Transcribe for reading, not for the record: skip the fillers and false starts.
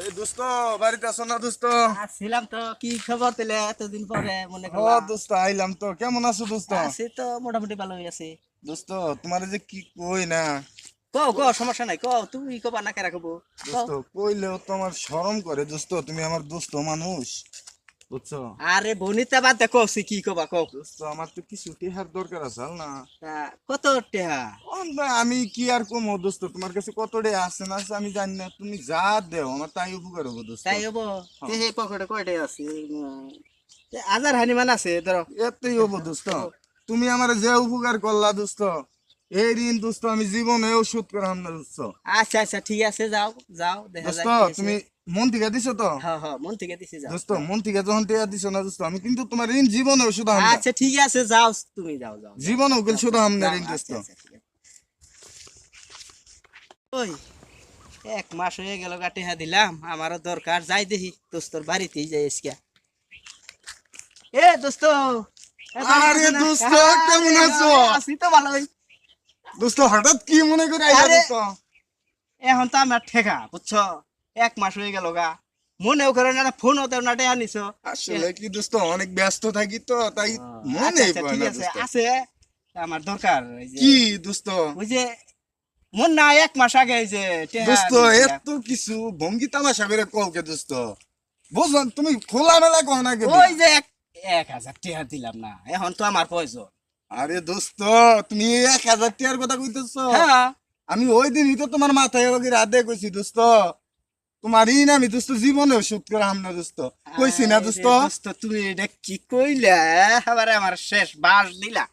এই দোস্ত বাড়িতে আছো না দোস্ত? আসছিলাম তো, কি খবর তাহলে এতদিন পরে মনে ও করলাম? দোস্ত আইলাম তো, কেমন আছো দোস্ত? আছি তো মোটামুটি ভালোই আছি। দোস্ত তোমার যে কি কই না কও কও, সমস্যা নাই, কও তুমি কবা না কেরা কব। কও। দোস্ত, কইলেও তো আমার শরম করে দোস্ত, তুমি আমার দোস্ত মানুষ, বুঝছো? আরে বনিতা বাদ দেখো কি কবা কও। দোস্ত আমার তো কিছু টিহার দরকার আছে না। তা কত টেহা? আমি কি আর কমো দোস্ত, তোমার কাছে কত ডে আছে না আছে আমি জানি না, তুমি যা দেও আমার তাই উপকার হবো দোস্ত। তাই হবো। তে হ্যাঁ। হে পকেটে কয়টা আছে? আজার হানি মান আছে ধরো। এতেই হবো দোস্ত। তুমি আমার যে উপকার করলা দোস্ত, এই ঋণ দোস্ত আমি জীবনেও শোধ করাম না দোস্ত। আচ্ছা আচ্ছা ঠিক আছে, যাও যাও দেখা দোস্ত যাক কি আছে। তুমি মন থেকে দিছো তো? হ্যাঁ হ্যাঁ, মন থেকে দিছি, যাও দোস্ত যাও। মন থেকে যখন টিয়া দিছো না দোস্ত, আমি কিন্তু তোমার ঋণ জীবনেও শুধু হাম না, আচ্ছা ঠিক আছে, যাও তুমি, যাও যাও যাও, জীবনেও কিন্তু যাও, শুধু হাম না যাও, ঋণ দোস্ত। আচ্ছা আচ্ছা ঠিক আছে। ওই এক মাস হয়ে গেল গা, টেহা দিলাম, আমারও দরকার, যাই দেখি দোস্তর বাড়িতেই যাই আজকে। এ দোস্ত, এ বাড়িতে আরে আছো না? দোস্ত, আরে, কেমন আছো? আছি তো ভালোই। দোস্ত হঠাৎ কি মনে করে আইলা আরে, দোস্ত? এখন তো আমার ঠেকা বুঝছো, এক মাস হয়ে গেল গা, মনেও করে না, ফোন হতেও না, টেহা নিছো। আসলে কি দোস্ত, অনেক ব্যস্ত থাকি তো তাই আচ্ছা মনেই আচ্ছা পড়ে ঠিক না আছে, দোস্ত। আছে আমার দরকার, ওই যে, কি দোস্ত? ওই যে মন না এক মাস আগে এই যে টেহা দোস্ত দিছিলাম। এত কিছু ভঙ্গি তামাশা করে কওকে দোস্ত, বুঝলাম তুমি খোলা মেলা কও না কে ওই দিয়া? যে 1,000 টেহা দিলাম না, এখন তো আমার প্রয়োজন। আরে দোস্ত, তুমি 1,000 টাকার কথা কইতেছ? হ্যাঁ। আমি ওই দিনই তো তোমার মাথায় ওকে রাধে কইছি দোস্ত, তোমার ঋণ আমি দোস্ত জীবনেও শোধ করাম না দোস্ত, কইছি না আরে দোস্ত? দোস্ত, তুমি এটা কি কইলা? এবারে আমার শেষ বাস দিলা।